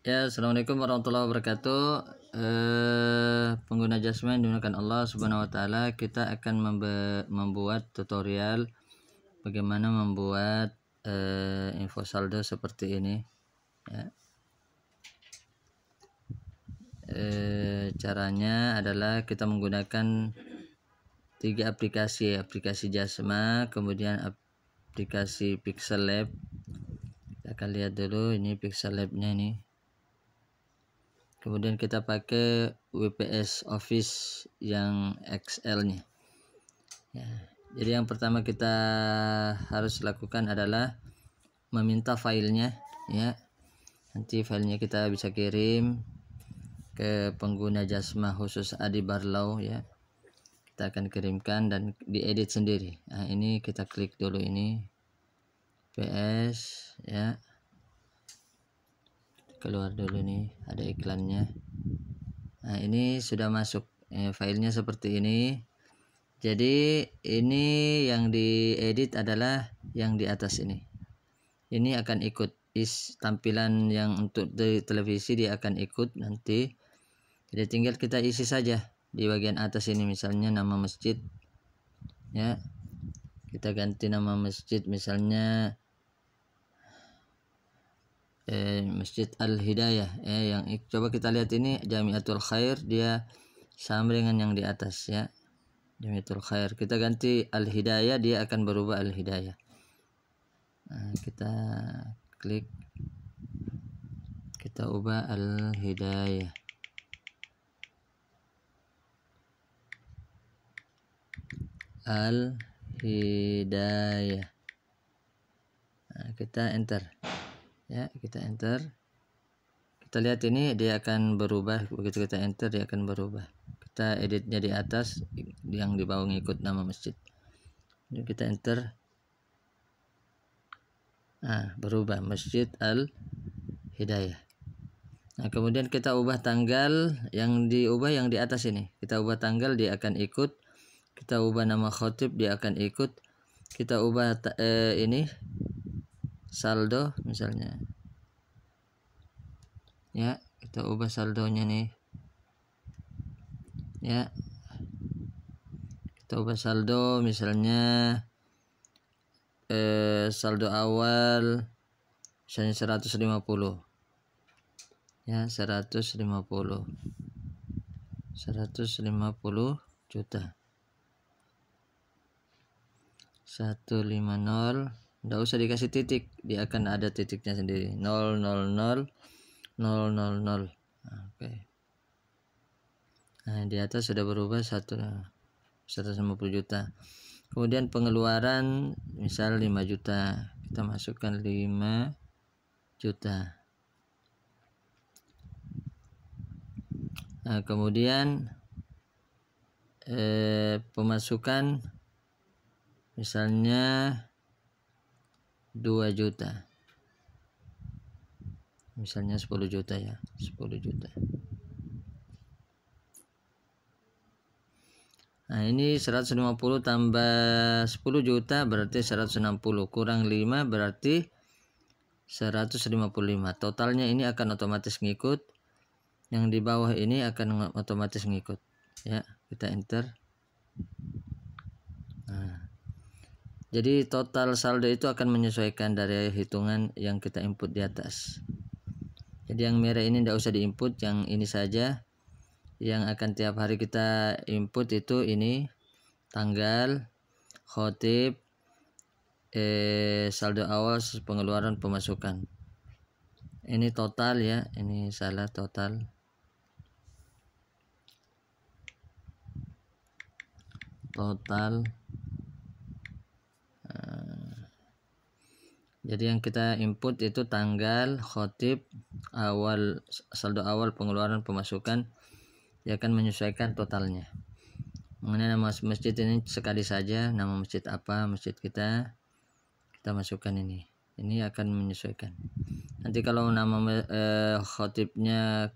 Ya, assalamualaikum warahmatullahi wabarakatuh. Pengguna jasa yang dimuliakan Allah Subhanahu Wa Taala, kita akan membuat tutorial bagaimana membuat info saldo seperti ini. Ya. Caranya adalah kita menggunakan 3 aplikasi Jasma, kemudian aplikasi Pixel Lab. Kita akan lihat dulu ini Pixel Lab-nya ini. Kemudian kita pakai WPS Office yang XL-nya. Ya, jadi yang pertama kita harus lakukan adalah meminta filenya, ya. Nanti filenya kita bisa kirim ke pengguna Jasma khusus Adi Barlau, ya. Kita akan kirimkan dan diedit sendiri. Nah, ini kita klik dulu ini PS, ya. Keluar dulu nih, ada iklannya. Nah, ini sudah masuk, filenya seperti ini. Jadi ini yang diedit adalah yang di atas ini. Ini akan ikut tampilan yang untuk di televisi, dia akan ikut nanti. Jadi tinggal kita isi saja di bagian atas ini, misalnya nama masjid, ya. Kita ganti nama masjid, misalnya Masjid Al-Hidayah, yang coba kita lihat ini Jamiatul Khair, dia sama dengan yang di atas, ya. Jamiatul Khair, kita ganti Al-Hidayah, dia akan berubah Al-Hidayah. Nah, kita klik, kita ubah Al-Hidayah. Al-Hidayah. Nah, kita enter, ya, kita enter. Kita lihat ini dia akan berubah, begitu kita enter dia akan berubah. Kita editnya di atas, yang di bawah ngikut nama masjid. Jadi kita enter. Nah, berubah Masjid Al-Hidayah. Nah, kemudian kita ubah tanggal, yang diubah yang di atas ini. Kita ubah tanggal, dia akan ikut. Kita ubah nama khotib, dia akan ikut. Kita ubah ini saldo misalnya. Ya, kita ubah saldonya nih. Ya. Kita ubah saldo misalnya saldo awal misalnya 150. Ya, 150 juta. 150, enggak usah dikasih titik, dia akan ada titiknya sendiri. 000 000. Oke. Nah, di atas sudah berubah 150 juta. Kemudian pengeluaran misal 5 juta. Kita masukkan 5 juta. Nah, kemudian pemasukan misalnya 2 juta. Misalnya 10 juta, ya, 10 juta. Nah, ini 150 tambah 10 juta berarti 160, kurang 5 berarti 155. Totalnya ini akan otomatis ngikut. Yang di bawah ini akan otomatis ngikut, ya. Kita enter. Nah, jadi total saldo itu akan menyesuaikan dari hitungan yang kita input di atas. Jadi yang merah ini tidak usah diinput, yang ini saja yang akan tiap hari kita input itu ini tanggal, khotib, saldo awal, pengeluaran, pemasukan. Ini total, ya, ini salah, total. Jadi yang kita input itu tanggal, khotib, awal, saldo awal, pengeluaran, pemasukan. Dia akan menyesuaikan totalnya. Mengenai nama masjid ini sekali saja, nama masjid apa, masjid kita masukkan ini akan menyesuaikan. Nanti kalau nama khotibnya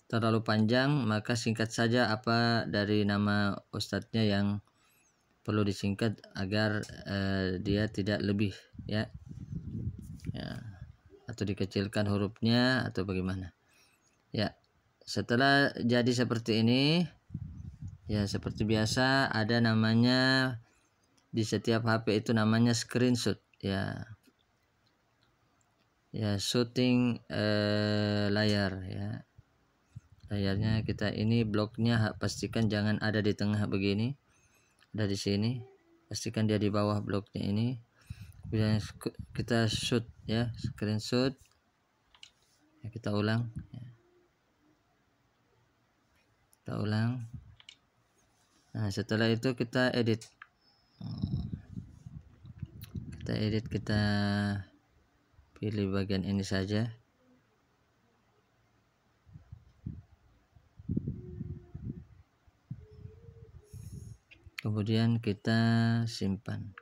terlalu panjang, maka singkat saja apa dari nama ustadznya yang perlu disingkat agar dia tidak lebih, ya. atau dikecilkan hurufnya atau bagaimana. Ya, setelah jadi seperti ini, ya seperti biasa ada namanya di setiap HP itu namanya screenshot ya. Ya, shooting layar ya. Layarnya kita ini bloknya pastikan jangan ada di tengah begini. Ada di sini. Pastikan dia di bawah bloknya ini. Kemudian kita shoot ya, screenshot. Ya, kita ulang ya. Kita ulang. Nah, setelah itu kita edit. Kita pilih bagian ini saja. Kemudian kita simpan.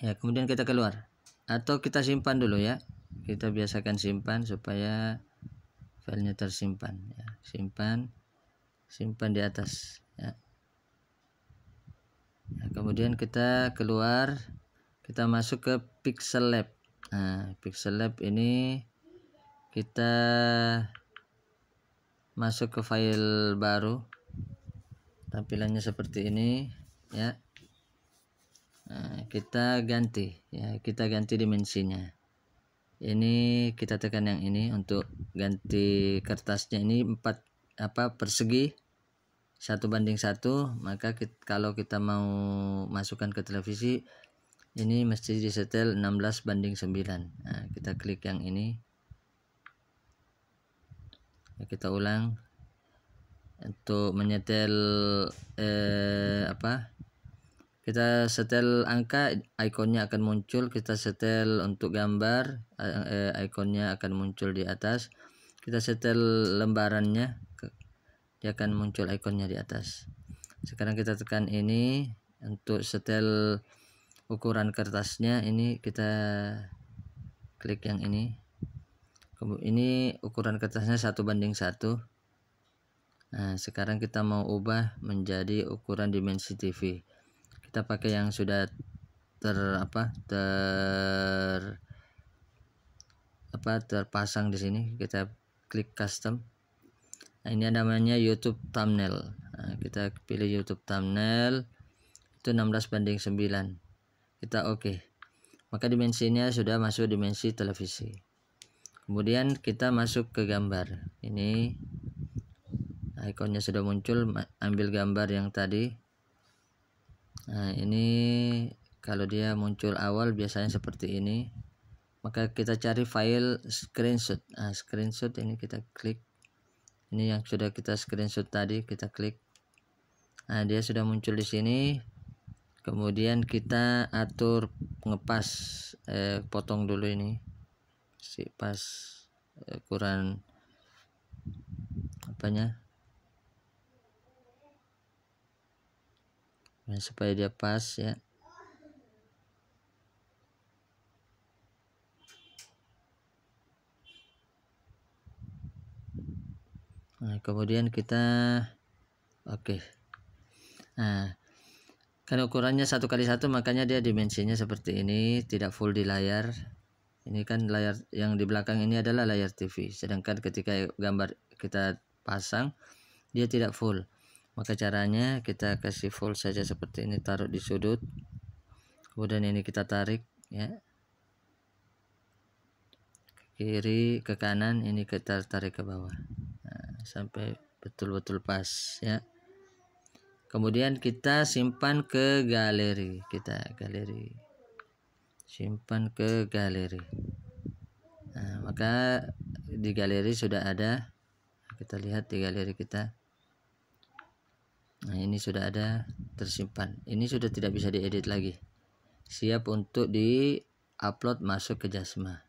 Ya, kemudian kita keluar. Atau kita simpan dulu ya. Kita biasakan simpan supaya filenya tersimpan ya. Simpan di atas ya. Nah, kemudian kita keluar, kita masuk ke Pixel Lab. Nah, Pixel Lab ini kita masuk ke file baru. Tampilannya seperti ini ya. Nah, kita ganti dimensinya. Ini kita tekan yang ini untuk ganti kertasnya, ini persegi 1:1. Maka kalau kita mau masukkan ke televisi ini mesti disetel 16:9. Nah, kita klik yang ini ya, kita ulang untuk menyetel kita setel angka, ikonnya akan muncul. Kita setel untuk gambar, ikonnya akan muncul di atas. Kita setel lembarannya, dia akan muncul ikonnya di atas. Sekarang kita tekan ini untuk setel ukuran kertasnya. Ini kita klik yang ini. Ini ukuran kertasnya 1:1. Nah, sekarang kita mau menjadi ukuran dimensi TV. Kita pakai yang sudah terpasang di sini. Kita klik custom. Nah, ini namanya YouTube thumbnail. Nah, kita pilih YouTube thumbnail itu 16:9. Kita oke. Maka dimensinya sudah masuk dimensi televisi. Kemudian kita masuk ke gambar. Ini ikonnya sudah muncul, ambil gambar yang tadi. Nah, ini kalau dia muncul awal biasanya seperti ini. Maka kita cari file screenshot. Nah, screenshot ini kita klik. Ini yang sudah kita screenshot tadi, kita klik. Nah, dia sudah muncul di sini. Kemudian kita atur ngepas, potong dulu ini. Pas ukuran supaya dia pas ya. Nah, kemudian kita oke. Nah, kan ukurannya 1:1, makanya dia dimensinya seperti ini, tidak full di layar. Ini kan layar yang di belakang ini adalah layar TV, sedangkan ketika gambar kita pasang dia tidak full. Maka caranya kita kasih full saja seperti ini, taruh di sudut. Kemudian ini kita tarik ya. Ke kiri, ke kanan, ini kita tarik ke bawah. Nah, sampai betul-betul pas ya. Kemudian kita simpan ke galeri. Simpan ke galeri. Nah, maka di galeri sudah ada. Kita lihat di galeri kita. Nah, ini sudah ada tersimpan. Ini sudah tidak bisa diedit lagi. Siap untuk di-upload masuk ke Jasma.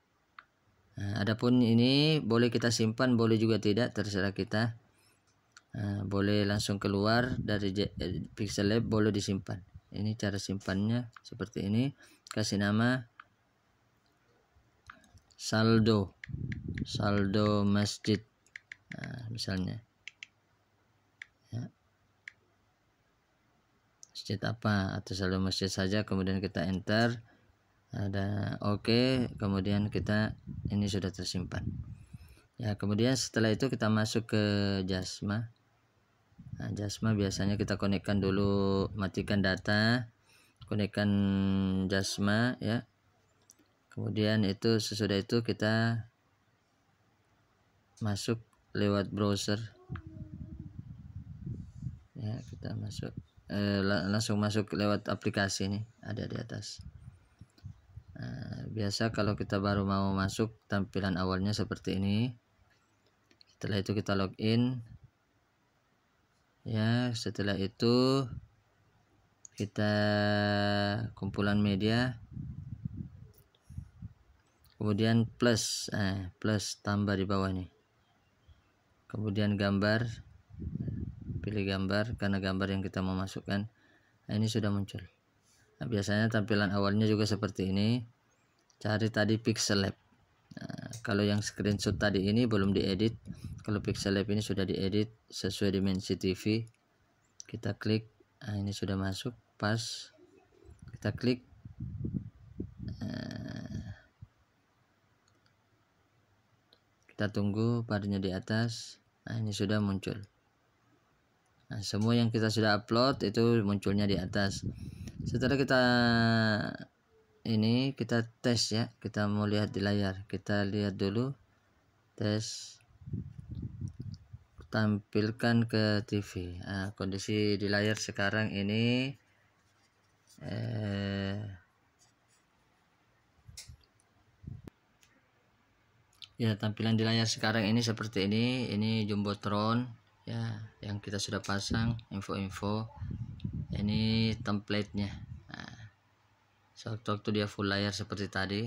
Nah, adapun ini boleh kita simpan, boleh juga tidak, terserah kita. Nah, boleh langsung keluar dari Pixel Lab, boleh disimpan. Ini cara simpannya seperti ini. Kasih nama saldo masjid. Nah, misalnya ya. Masjid apa, atau saldo masjid saja, kemudian kita enter. ada oke, kemudian kita ini sudah tersimpan ya. Kemudian setelah itu kita masuk ke Jasma. Nah, Jasma biasanya kita konekkan dulu, matikan data, konekkan Jasma ya. Kemudian itu sesudah itu kita masuk lewat browser ya, kita masuk langsung masuk lewat aplikasi ini, ada di atas. Biasa kalau kita baru mau masuk, tampilan awalnya seperti ini. Setelah itu kita login ya. Setelah itu kita kumpulan media, kemudian plus plus tambah di bawah nih, kemudian gambar, pilih gambar karena gambar yang kita mau masukkan. Nah, ini sudah muncul. Nah, biasanya tampilan awalnya juga seperti ini. Cari tadi Pixel Lab. Nah, kalau yang screenshot tadi ini belum diedit. Kalau Pixel Lab ini sudah diedit sesuai dimensi TV. Kita klik. Nah, ini sudah masuk pas. Kita klik. Kita tunggu padanya di atas. Nah, ini sudah muncul. Nah, semua yang kita sudah upload itu munculnya di atas. Setelah kita ini kita tes ya, kita mau lihat di layar, kita lihat dulu, tes, tampilkan ke TV. Nah, kondisi di layar sekarang ini ya, tampilan di layar sekarang ini seperti ini jumbotron ya, yang kita sudah pasang info-info. Ini template-nya. Nah, sewaktu dia full layar seperti tadi.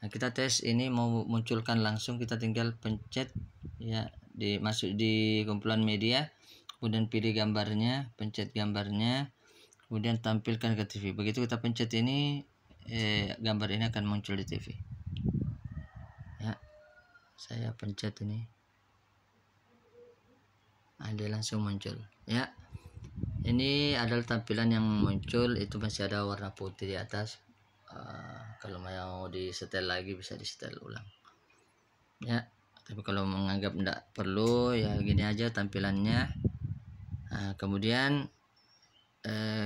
Nah, kita tes ini mau munculkan langsung, kita tinggal pencet ya, masuk di kumpulan media, kemudian pilih gambarnya, pencet gambarnya, kemudian tampilkan ke TV. Begitu kita pencet ini, gambar ini akan muncul di TV ya. Saya pencet ini, dia langsung muncul ya. Ini adalah tampilan yang muncul, itu masih ada warna putih di atas. Kalau mau disetel lagi bisa disetel ulang ya, tapi kalau menganggap tidak perlu ya gini aja tampilannya. Kemudian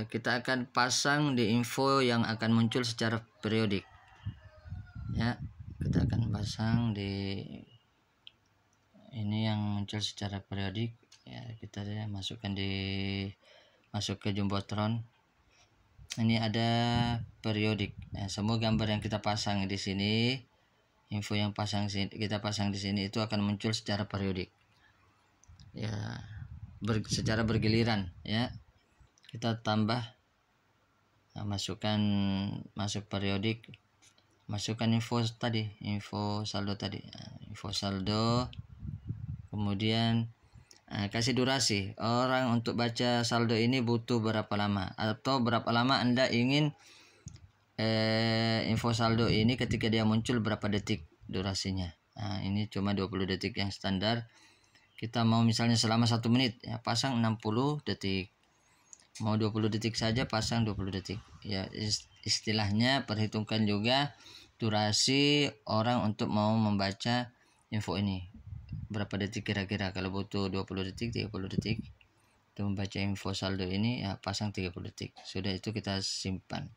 kita akan pasang di info yang akan muncul secara periodik ya. Kita akan pasang di ini yang muncul secara periodik ya. Kita masuk ke jumbotron. Ini ada periodik ya, semua gambar yang kita pasang di sini, info yang kita pasang di sini itu akan muncul secara periodik ya, secara bergiliran ya. Kita tambah, masuk periodik, masukkan info tadi, info saldo tadi, info saldo, kemudian kasih durasi orang untuk baca saldo ini butuh berapa lama, atau berapa lama Anda ingin info saldo ini ketika dia muncul, berapa detik durasinya. Nah, ini cuma 20 detik yang standar. Kita mau misalnya selama 1 menit ya, pasang 60 detik. Mau 20 detik saja, pasang 20 detik ya. Istilahnya perhitungkan juga durasi orang untuk mau membaca info ini, berapa detik kira-kira. Kalau butuh 20 detik, 30 detik untuk membaca info saldo ini ya, pasang 30 detik. Sudah itu kita simpan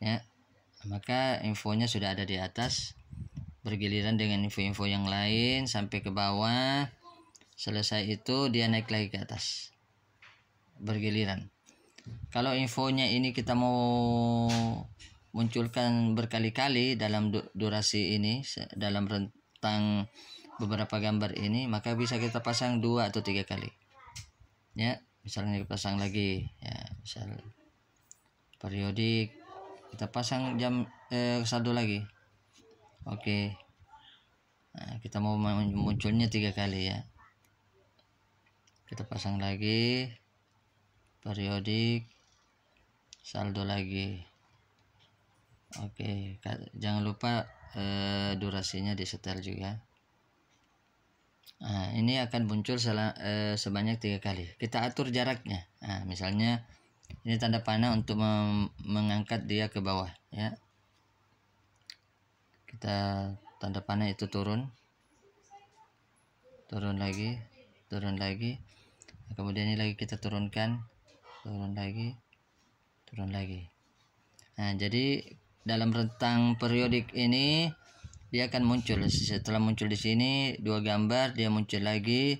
ya. Maka infonya sudah ada di atas, bergiliran dengan info-info yang lain sampai ke bawah. Selesai itu dia naik lagi ke atas, bergiliran. Kalau infonya ini kita mau munculkan berkali-kali dalam durasi ini, dalam rentang beberapa gambar ini, maka bisa kita pasang 2 atau 3 kali ya. Misalnya kita pasang lagi ya, misal periodik, kita pasang jam saldo lagi. Oke. Nah, kita mau munculnya 3 kali ya, kita pasang lagi periodik, saldo lagi. Oke, jangan lupa durasinya disetel juga. Nah, ini akan muncul sebanyak 3 kali. Kita atur jaraknya. Nah, misalnya ini tanda panah untuk mengangkat dia ke bawah ya. kita tanda panah itu turun lagi, kemudian ini lagi kita turunkan, turun lagi. Nah, jadi dalam rentang periodik ini dia akan muncul. Setelah muncul di sini 2 gambar, dia muncul lagi,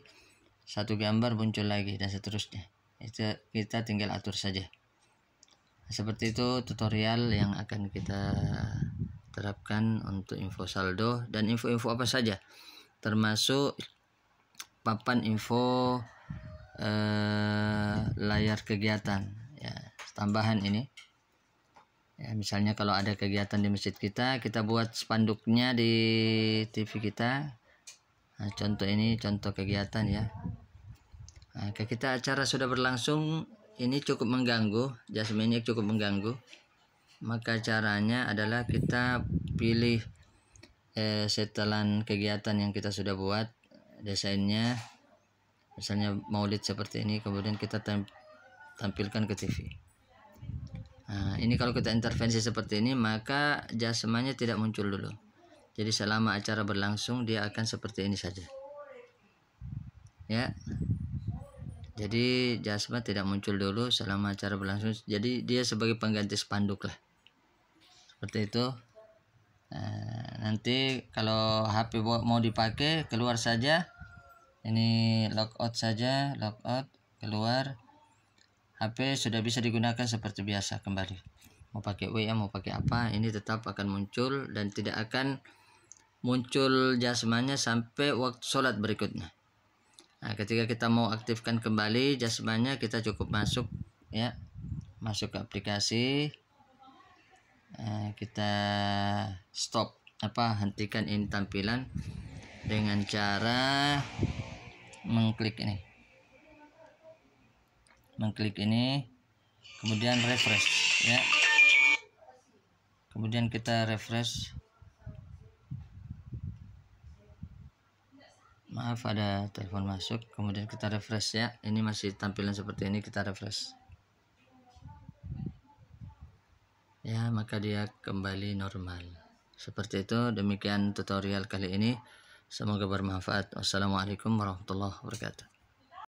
1 gambar muncul lagi, dan seterusnya. Itu kita tinggal atur saja. Seperti itu tutorial yang akan kita terapkan untuk info saldo dan info-info apa saja, termasuk papan info layar kegiatan ya, tambahan ini ya. Misalnya kalau ada kegiatan di masjid kita buat spanduknya di TV kita. Nah, contoh ini contoh kegiatan ya. Nah, kita acara sudah berlangsung, ini cukup mengganggu, jasmine cukup mengganggu, maka caranya adalah kita pilih setelan kegiatan yang kita sudah buat desainnya, misalnya maulid seperti ini, kemudian kita tampilkan ke TV. Nah, ini kalau kita intervensi seperti ini, maka jasmanya tidak muncul dulu. Jadi selama acara berlangsung dia akan seperti ini saja ya. Jadi jasma tidak muncul dulu selama acara berlangsung, jadi dia sebagai pengganti spanduk lah, seperti itu. Nanti kalau HP mau dipakai, keluar saja, ini logout saja, logout, keluar, HP sudah bisa digunakan seperti biasa kembali. Mau pakai WA, mau pakai apa, ini tetap akan muncul dan tidak akan muncul jasmanya sampai waktu sholat berikutnya. Nah, ketika kita mau aktifkan kembali jasmanya, kita cukup masuk ya, masuk ke aplikasi, kita stop hentikan ini tampilan dengan cara mengklik ini, kemudian refresh ya, kemudian kita refresh. Maaf, ada telepon masuk. Kemudian kita refresh ya, ini masih tampilan seperti ini, kita refresh ya, maka dia kembali normal. Seperti itu. Demikian tutorial kali ini, semoga bermanfaat. Wassalamualaikum warahmatullahi wabarakatuh.